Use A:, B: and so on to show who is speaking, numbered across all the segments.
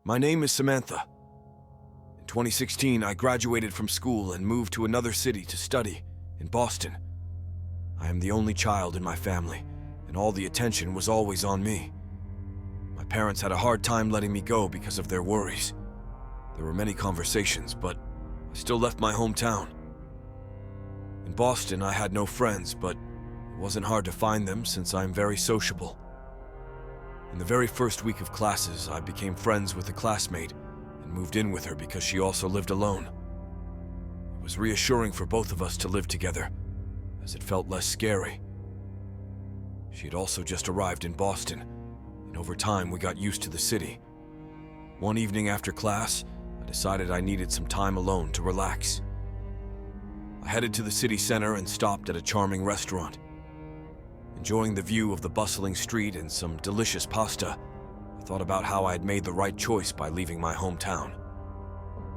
A: My name is Samantha. In 2016, I graduated from school and moved to another city to study, in Boston. I am the only child in my family, and all the attention was always on me. My parents had a hard time letting me go because of their worries. There were many conversations, but I still left my hometown. In Boston, I had no friends, but it wasn't hard to find them since I'm very sociable. In the very first week of classes, I became friends with a classmate and moved in with her because she also lived alone. It was reassuring for both of us to live together, as it felt less scary. She had also just arrived in Boston, and over time we got used to the city. One evening after class, I decided I needed some time alone to relax. I headed to the city center and stopped at a charming restaurant. Enjoying the view of the bustling street and some delicious pasta, I thought about how I had made the right choice by leaving my hometown.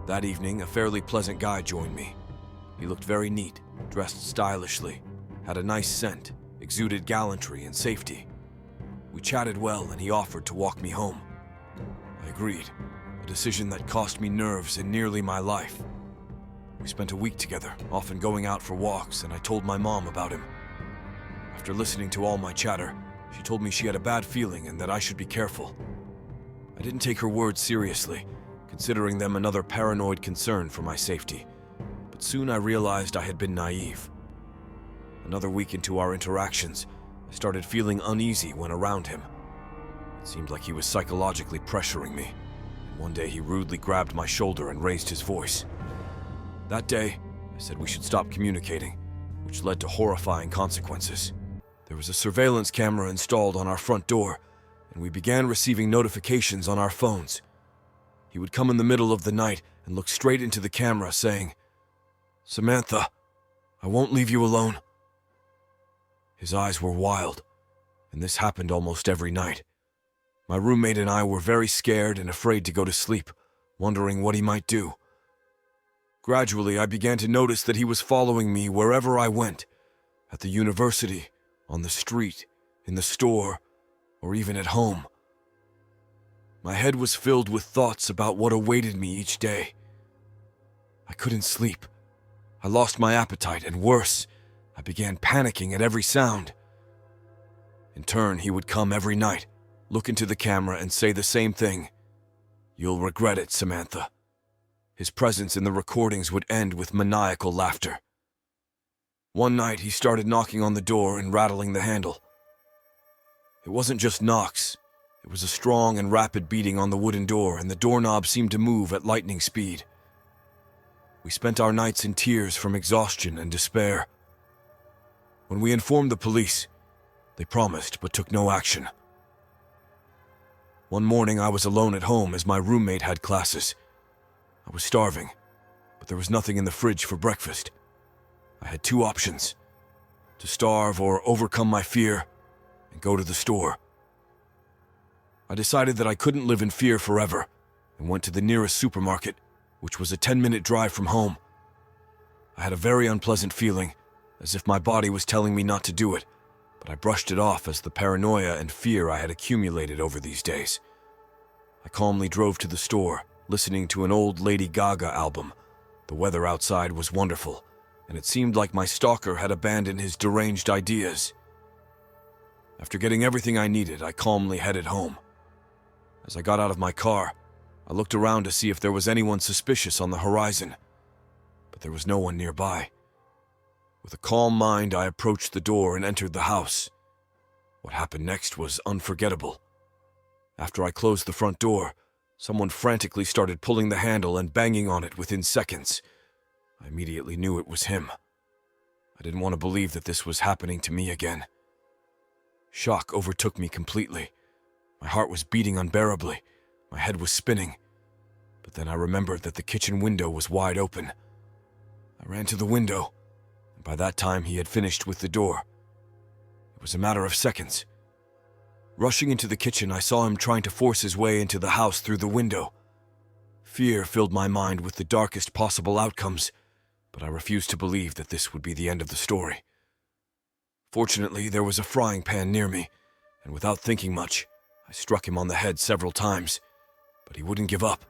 A: That evening, a fairly pleasant guy joined me. He looked very neat, dressed stylishly, had a nice scent, exuded gallantry and safety. We chatted well and he offered to walk me home. I agreed, a decision that cost me nerves and nearly my life. We spent a week together, often going out for walks, and I told my mom about him. After listening to all my chatter, she told me she had a bad feeling and that I should be careful. I didn't take her words seriously, considering them another paranoid concern for my safety, but soon I realized I had been naive. Another week into our interactions, I started feeling uneasy when around him. It seemed like he was psychologically pressuring me, and one day he rudely grabbed my shoulder and raised his voice. That day, I said we should stop communicating, which led to horrifying consequences. There was a surveillance camera installed on our front door, and we began receiving notifications on our phones. He would come in the middle of the night and look straight into the camera, saying, "Samantha, I won't leave you alone." His eyes were wild, and this happened almost every night. My roommate and I were very scared and afraid to go to sleep, wondering what he might do. Gradually, I began to notice that he was following me wherever I went, at the university, on the street, in the store, or even at home. My head was filled with thoughts about what awaited me each day. I couldn't sleep. I lost my appetite, and worse, I began panicking at every sound. In turn, he would come every night, look into the camera, and say the same thing. "You'll regret it, Samantha." His presence in the recordings would end with maniacal laughter. One night, he started knocking on the door and rattling the handle. It wasn't just knocks. It was a strong and rapid beating on the wooden door, and the doorknob seemed to move at lightning speed. We spent our nights in tears from exhaustion and despair. When we informed the police, they promised but took no action. One morning, I was alone at home as my roommate had classes. I was starving, but there was nothing in the fridge for breakfast. I had two options: to starve or overcome my fear and go to the store. I decided that I couldn't live in fear forever and went to the nearest supermarket, which was a 10-minute drive from home. I had a very unpleasant feeling, as if my body was telling me not to do it, but I brushed it off as the paranoia and fear I had accumulated over these days. I calmly drove to the store, listening to an old Lady Gaga album. The weather outside was wonderful, and it seemed like my stalker had abandoned his deranged ideas. After getting everything I needed, I calmly headed home. As I got out of my car, I looked around to see if there was anyone suspicious on the horizon, but there was no one nearby. With a calm mind, I approached the door and entered the house. What happened next was unforgettable. After I closed the front door, someone frantically started pulling the handle and banging on it within seconds. I immediately knew it was him. I didn't want to believe that this was happening to me again. Shock overtook me completely. My heart was beating unbearably. My head was spinning. But then I remembered that the kitchen window was wide open. I ran to the window, and by that time he had finished with the door. It was a matter of seconds. Rushing into the kitchen, I saw him trying to force his way into the house through the window. Fear filled my mind with the darkest possible outcomes, but I refused to believe that this would be the end of the story. Fortunately, there was a frying pan near me, and without thinking much, I struck him on the head several times, but he wouldn't give up.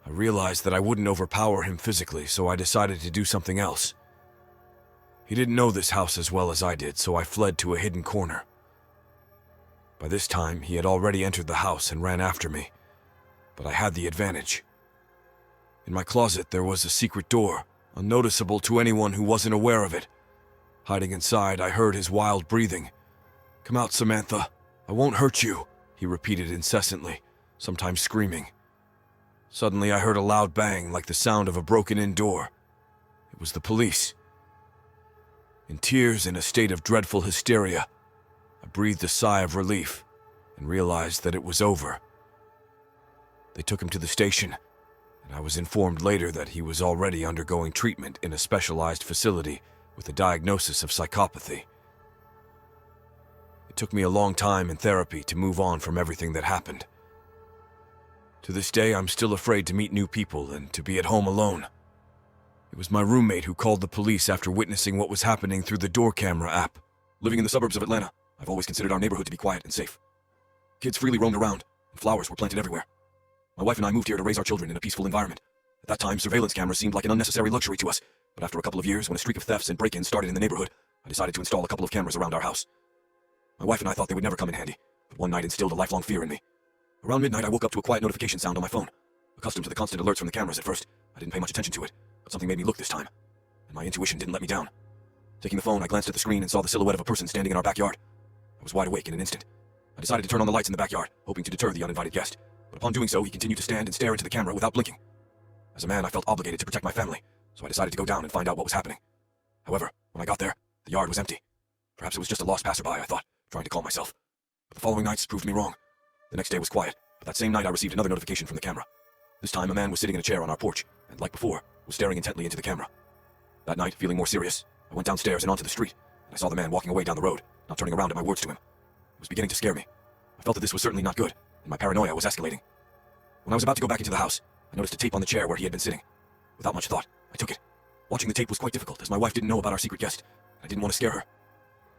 A: I realized that I wouldn't overpower him physically, so I decided to do something else. He didn't know this house as well as I did, so I fled to a hidden corner. By this time, he had already entered the house and ran after me, but I had the advantage. In my closet, there was a secret door, unnoticeable to anyone who wasn't aware of it. Hiding inside, I heard his wild breathing. "Come out, Samantha. I won't hurt you," he repeated incessantly, sometimes screaming. Suddenly, I heard a loud bang, like the sound of a broken-in door. It was the police. In tears and a state of dreadful hysteria, I breathed a sigh of relief and realized that it was over. They took him to the station, and I was informed later that he was already undergoing treatment in a specialized facility with a diagnosis of psychopathy. It took me a long time in therapy to move on from everything that happened. To this day, I'm still afraid to meet new people and to be at home alone. It was my roommate who called the police after witnessing what was happening through the door camera app. Living in the suburbs of Atlanta, I've always considered our neighborhood to be quiet and safe. Kids freely roamed around, and flowers were planted everywhere. My wife and I moved here to raise our children in a peaceful environment. At that time, surveillance cameras seemed like an unnecessary luxury to us, but after a couple of years, when a streak of thefts and break-ins started in the neighborhood, I decided to install a couple of cameras around our house. My wife and I thought they would never come in handy, but one night instilled a lifelong fear in me. Around midnight, I woke up to a quiet notification sound on my phone. Accustomed to the constant alerts from the cameras at first, I didn't pay much attention to it, but something made me look this time, and my intuition didn't let me down. Taking the phone, I glanced at the screen and saw the silhouette of a person standing in our backyard. I was wide awake in an instant. I decided to turn on the lights in the backyard, hoping to deter the uninvited guest, but upon doing so, he continued to stand and stare into the camera without blinking. As a man, I felt obligated to protect my family, so I decided to go down and find out what was happening. However, when I got there, the yard was empty. Perhaps it was just a lost passerby, I thought, trying to calm myself. But the following nights proved me wrong. The next day was quiet, but that same night I received another notification from the camera. This time, a man was sitting in a chair on our porch, and like before, was staring intently into the camera. That night, feeling more serious, I went downstairs and onto the street, and I saw the man walking away down the road, not turning around at my words to him. It was beginning to scare me. I felt that this was certainly not good, and my paranoia was escalating. When I was about to go back into the house, I noticed a tape on the chair where he had been sitting. Without much thought, I took it. Watching the tape was quite difficult, as my wife didn't know about our secret guest, and I didn't want to scare her.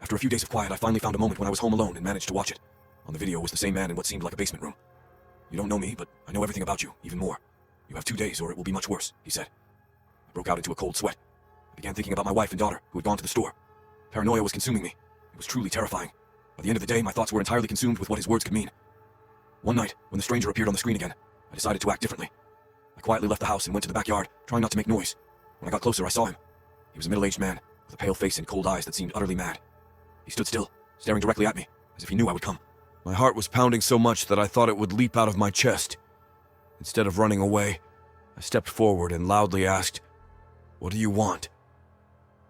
A: After a few days of quiet, I finally found a moment when I was home alone and managed to watch it. On the video was the same man in what seemed like a basement room. "You don't know me, but I know everything about you, even more. You have 2 days or it will be much worse," he said. I broke out into a cold sweat. I began thinking about my wife and daughter, who had gone to the store. Paranoia was consuming me. It was truly terrifying. By the end of the day, my thoughts were entirely consumed with what his words could mean. One night, when the stranger appeared on the screen again, I decided to act differently. I quietly left the house and went to the backyard, trying not to make noise. When I got closer, I saw him. He was a middle-aged man, with a pale face and cold eyes that seemed utterly mad. He stood still, staring directly at me, as if he knew I would come. My heart was pounding so much that I thought it would leap out of my chest. Instead of running away, I stepped forward and loudly asked, "What do you want?"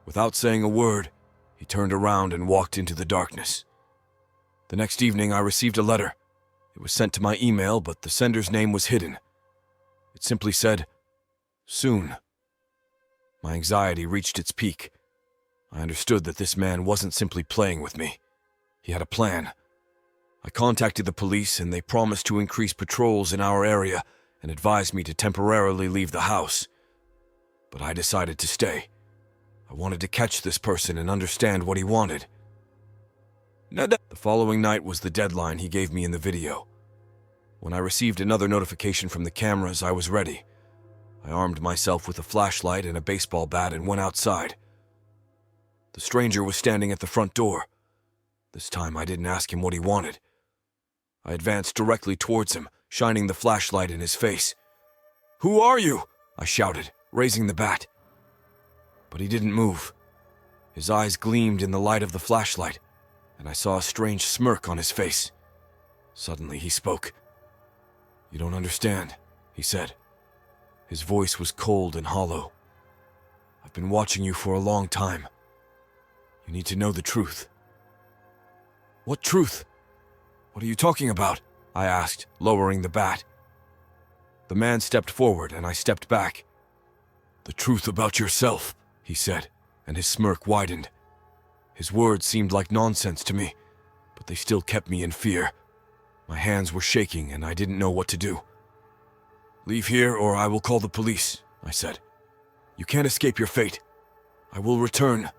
A: Without saying a word, he turned around and walked into the darkness. The next evening, I received a letter. It was sent to my email, but the sender's name was hidden. It simply said, "Soon." My anxiety reached its peak. I understood that this man wasn't simply playing with me. He had a plan. I contacted the police, and they promised to increase patrols in our area and advised me to temporarily leave the house. But I decided to stay. I wanted to catch this person and understand what he wanted. The following night was the deadline he gave me in the video. When I received another notification from the cameras, I was ready. I armed myself with a flashlight and a baseball bat and went outside. The stranger was standing at the front door. This time I didn't ask him what he wanted. I advanced directly towards him, shining the flashlight in his face. "Who are you?" I shouted, raising the bat. But he didn't move. His eyes gleamed in the light of the flashlight, and I saw a strange smirk on his face. Suddenly he spoke. "You don't understand," he said. His voice was cold and hollow. "I've been watching you for a long time. You need to know the truth." "What truth? What are you talking about?" I asked, lowering the bat. The man stepped forward, and I stepped back. "The truth about yourself," he said, and his smirk widened. His words seemed like nonsense to me, but they still kept me in fear. My hands were shaking, and I didn't know what to do. "Leave here, or I will call the police," I said. "You can't escape your fate. I will return,"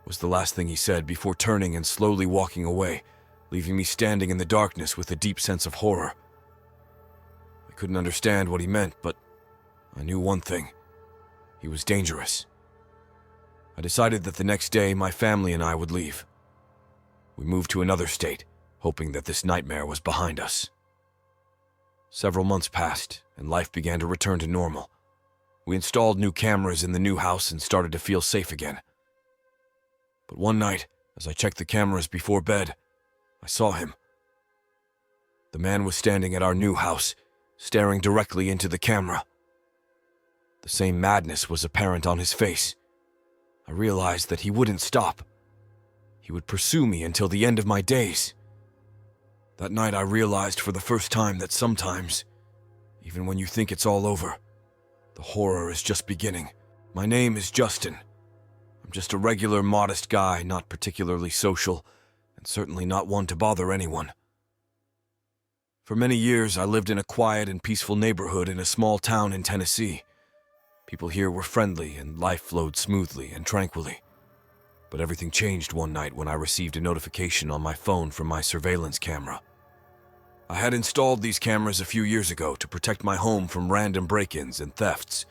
A: was the last thing he said before turning and slowly walking away, leaving me standing in the darkness with a deep sense of horror. I couldn't understand what he meant, but I knew one thing. He was dangerous. I decided that the next day my family and I would leave. We moved to another state, hoping that this nightmare was behind us. Several months passed, and life began to return to normal. We installed new cameras in the new house and started to feel safe again. But one night, as I checked the cameras before bed, I saw him. The man was standing at our new house, staring directly into the camera. The same madness was apparent on his face. I realized that he wouldn't stop. He would pursue me until the end of my days. That night I realized for the first time that sometimes, even when you think it's all over, the horror is just beginning. My name is Justin. I'm just a regular, modest guy, not particularly social, and certainly not one to bother anyone. For many years, I lived in a quiet and peaceful neighborhood in a small town in Tennessee. People here were friendly, and life flowed smoothly and tranquilly. But everything changed one night when I received a notification on my phone from my surveillance camera. I had installed these cameras a few years ago to protect my home from random break-ins and thefts.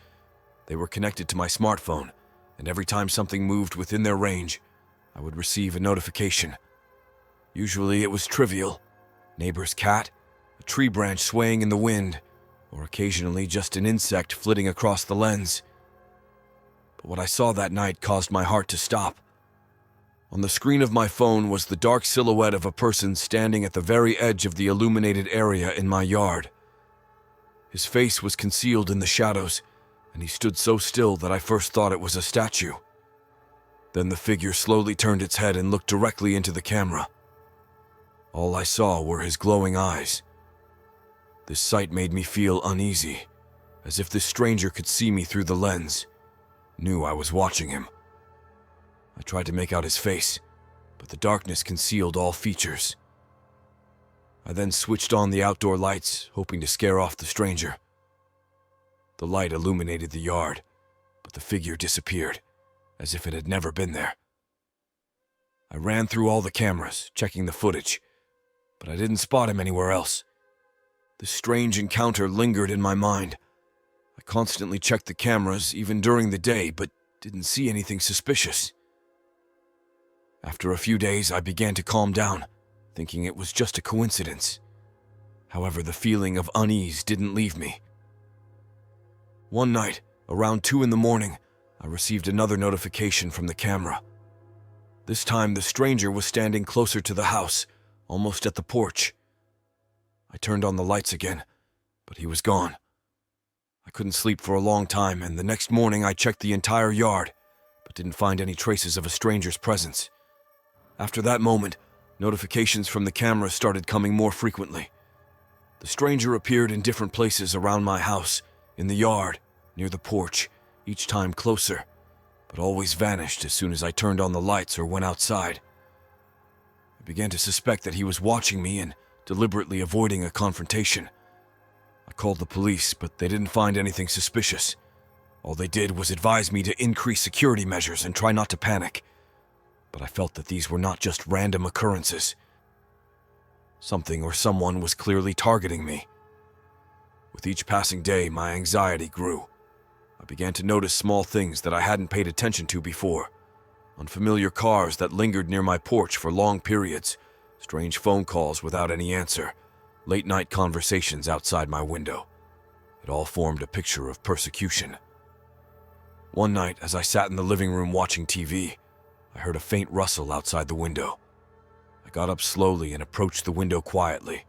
A: They were connected to my smartphone, and every time something moved within their range, I would receive a notification. Usually it was trivial: neighbor's cat, a tree branch swaying in the wind, or occasionally just an insect flitting across the lens. But what I saw that night caused my heart to stop. On the screen of my phone was the dark silhouette of a person standing at the very edge of the illuminated area in my yard. His face was concealed in the shadows, and he stood so still that I first thought it was a statue. Then the figure slowly turned its head and looked directly into the camera. All I saw were his glowing eyes. This sight made me feel uneasy, as if this stranger could see me through the lens, knew I was watching him. I tried to make out his face, but the darkness concealed all features. I then switched on the outdoor lights, hoping to scare off the stranger. The light illuminated the yard, but the figure disappeared, as if it had never been there. I ran through all the cameras, checking the footage, but I didn't spot him anywhere else. This strange encounter lingered in my mind. I constantly checked the cameras, even during the day, but didn't see anything suspicious. After a few days, I began to calm down, thinking it was just a coincidence. However, the feeling of unease didn't leave me. One night, around 2 a.m, I received another notification from the camera. This time, the stranger was standing closer to the house, almost at the porch. I turned on the lights again, but he was gone. I couldn't sleep for a long time, and the next morning I checked the entire yard, but didn't find any traces of a stranger's presence. After that moment, notifications from the camera started coming more frequently. The stranger appeared in different places around my house, in the yard, near the porch, each time closer, but always vanished as soon as I turned on the lights or went outside. I began to suspect that he was watching me and deliberately avoiding a confrontation. I called the police, but they didn't find anything suspicious. All they did was advise me to increase security measures and try not to panic. But I felt that these were not just random occurrences. Something or someone was clearly targeting me. With each passing day, my anxiety grew. I began to notice small things that I hadn't paid attention to before. Unfamiliar cars that lingered near my porch for long periods, strange phone calls without any answer, late-night conversations outside my window. It all formed a picture of persecution. One night, as I sat in the living room watching TV, I heard a faint rustle outside the window. I got up slowly and approached the window quietly,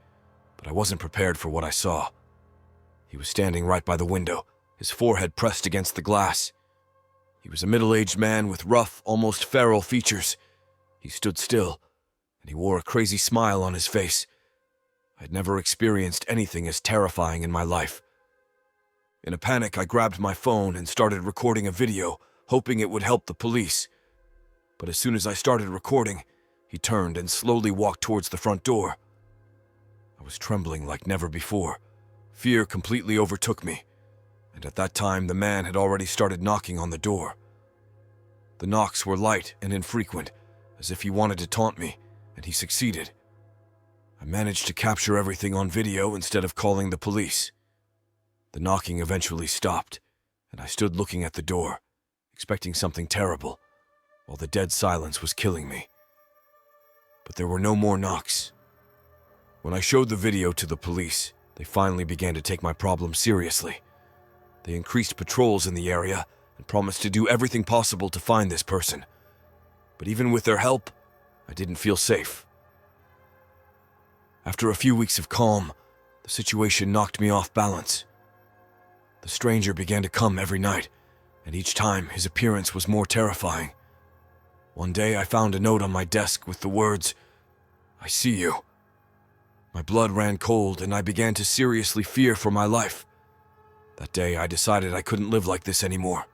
A: but I wasn't prepared for what I saw. He was standing right by the window, his forehead pressed against the glass. He was a middle-aged man with rough, almost feral features. He stood still, and he wore a crazy smile on his face. I had never experienced anything as terrifying in my life. In a panic, I grabbed my phone and started recording a video, hoping it would help the police. But as soon as I started recording, he turned and slowly walked towards the front door. I was trembling like never before. Fear completely overtook me, and at that time the man had already started knocking on the door. The knocks were light and infrequent, as if he wanted to taunt me, and he succeeded. I managed to capture everything on video instead of calling the police. The knocking eventually stopped, and I stood looking at the door, expecting something terrible, while the dead silence was killing me. But there were no more knocks. When I showed the video to the police, they finally began to take my problem seriously. They increased patrols in the area and promised to do everything possible to find this person. But even with their help, I didn't feel safe. After a few weeks of calm, the situation knocked me off balance. The stranger began to come every night, and each time his appearance was more terrifying. One day I found a note on my desk with the words, "I see you." My blood ran cold and I began to seriously fear for my life. That day I decided I couldn't live like this anymore.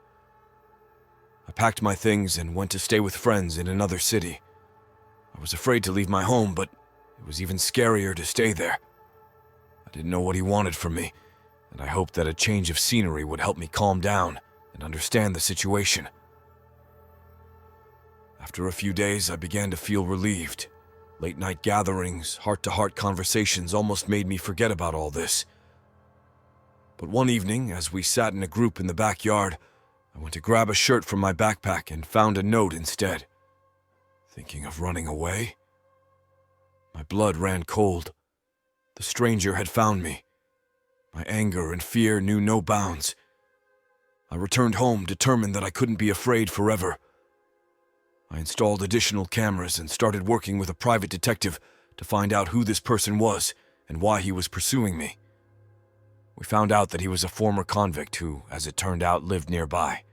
A: I packed my things and went to stay with friends in another city. I was afraid to leave my home, but it was even scarier to stay there. I didn't know what he wanted from me, and I hoped that a change of scenery would help me calm down and understand the situation. After a few days, I began to feel relieved. Late-night gatherings, heart-to-heart conversations almost made me forget about all this. But one evening, as we sat in a group in the backyard, I went to grab a shirt from my backpack and found a note instead. Thinking of running away? My blood ran cold. The stranger had found me. My anger and fear knew no bounds. I returned home determined that I couldn't be afraid forever. I installed additional cameras and started working with a private detective to find out who this person was and why he was pursuing me. We found out that he was a former convict who, as it turned out, lived nearby.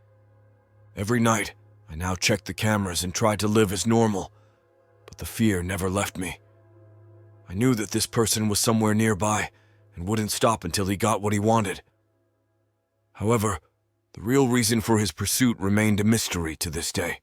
A: Every night, I now checked the cameras and tried to live as normal, but the fear never left me. I knew that this person was somewhere nearby and wouldn't stop until he got what he wanted. However, the real reason for his pursuit remained a mystery to this day.